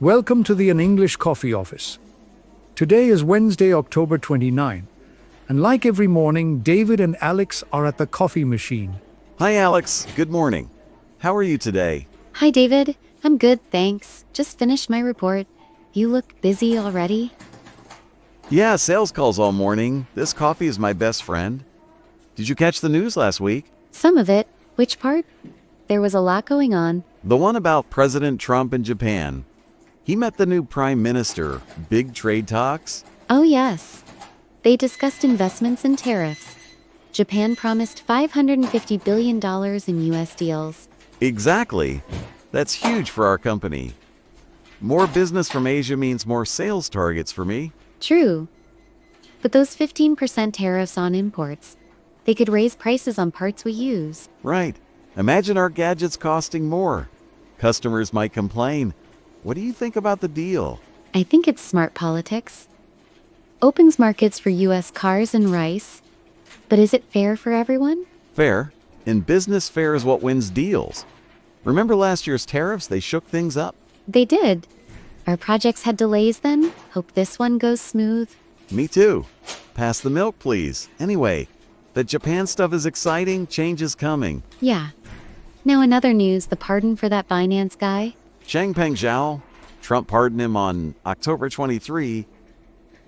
Welcome to the An English Coffee Office. Today is Wednesday, October 29, and like every morning, David and Alex are at the coffee machine. Hi Alex, good morning. How are you today? Hi, David. I'm good, thanks. Just finished my report. You look busy already. Yeah, sales calls all morning. This coffee is my best friend. Did you catch the news last week? Some of it. Which part? There was a lot going on. The one about President Trump in Japan. He met the new prime minister. Big trade talks? Oh, yes. They discussed investments and tariffs. Japan promised $550 billion in U.S. deals. Exactly. That's huge for our company. More business from Asia means more sales targets for me. True. But those 15% tariffs on imports, they could raise prices on parts we use. Right. Imagine our gadgets costing more. Customers might complain. What do you think about the deal? I think it's smart politics. Opens markets for U.S. cars and rice. But is it fair for everyone? Fair. In business, fair is what wins deals. Remember last year's tariffs? They shook things up. They did. Our projects had delays then. Hope this one goes smooth. Me too. Pass the milk, please. Anyway, the Japan stuff is exciting. Change is coming. Yeah. Now another news, the pardon for that Binance guy. Changpeng Zhao, Trump pardoned him on October 23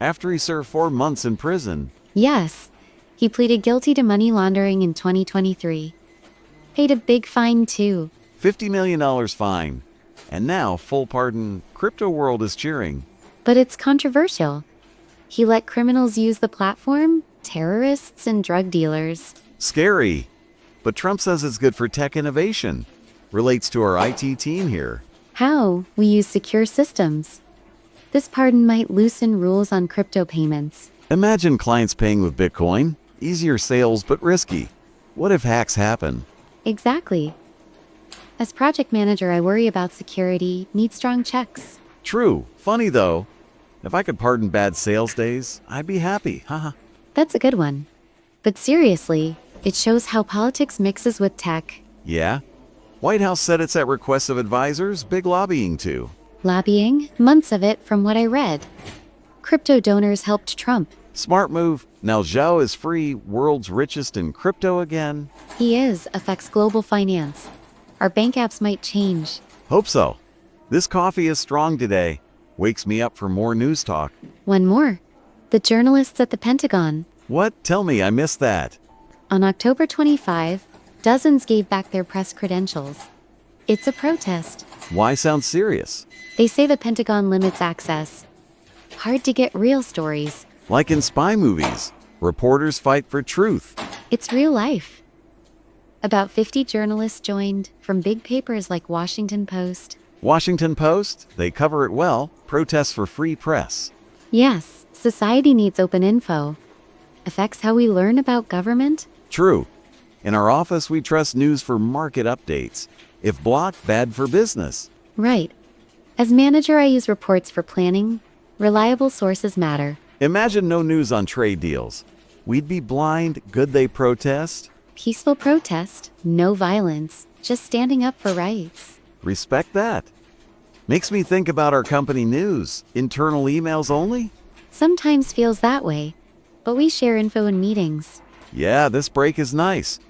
after he served 4 months in prison. Yes. He pleaded guilty to money laundering in 2023. Paid a big fine too. $50 million fine. And now, full pardon, crypto world is cheering. But it's controversial. He let criminals use the platform, terrorists and drug dealers. Scary. But Trump says it's good for tech innovation. Relates to our IT team here. How? We use secure systems. This pardon might loosen rules on crypto payments. Imagine clients paying with Bitcoin. Easier sales, but risky. What if hacks happen? Exactly. As project manager, I worry about security, need strong checks. True. Funny though. If I could pardon bad sales days, I'd be happy. Haha. That's a good one. But seriously, it shows how politics mixes with tech. Yeah? White House said it's at request of advisors, big lobbying too. Lobbying? Months of it from what I read. Crypto donors helped Trump. Smart move. Now Zhao is free, world's richest in crypto again. He is, affects global finance. Our bank apps might change. Hope so. This coffee is strong today. Wakes me up for more news talk. One more. The journalists at the Pentagon. What? Tell me, I missed that. On October 25, dozens gave back their press credentials. It's a protest. Why sound serious? They say the Pentagon limits access. Hard to get real stories. Like in spy movies, reporters fight for truth. It's real life. About 50 journalists joined from big papers like Washington Post. Washington Post, they cover it well, protests for free press. Yes, society needs open info. Affects how we learn about government? True. In our office, we trust news for market updates. If blocked, bad for business. Right. As manager, I use reports for planning. Reliable sources matter. Imagine no news on trade deals. We'd be blind, good they protest. Peaceful protest, no violence, just standing up for rights. Respect that. Makes me think about our company news. Internal emails only? Sometimes feels that way, but we share info in meetings. Yeah, this break is nice.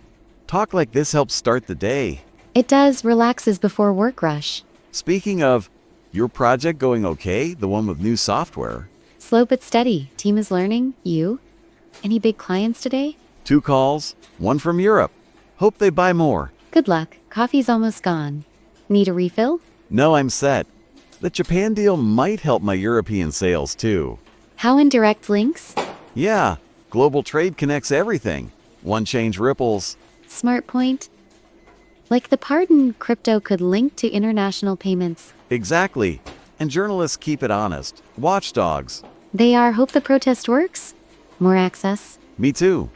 Talk like this helps start the day. It does, relaxes before work rush. Speaking of, your project going okay? The one with new software? Slow but steady, team is learning, you? Any big clients today? 2 calls, 1 from Europe. Hope they buy more. Good luck, coffee's almost gone. Need a refill? No, I'm set. The Japan deal might help my European sales too. How indirect links? Yeah, global trade connects everything. One change ripples. Smart point. Like the pardon, crypto could link to international payments. Exactly. And journalists keep it honest. Watchdogs. They are, hope the protest works. More access. Me too.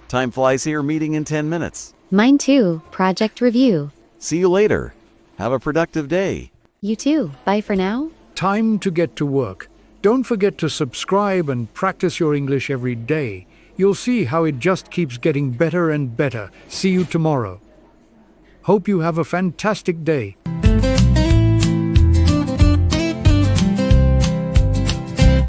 Time flies here, meeting in 10 minutes. Mine too, project review. See you later. Have a productive day. You too, bye for now. Time to get to work. Don't forget to subscribe and practice your English every day. You'll see how it just keeps getting better and better. See you tomorrow. Hope you have a fantastic day.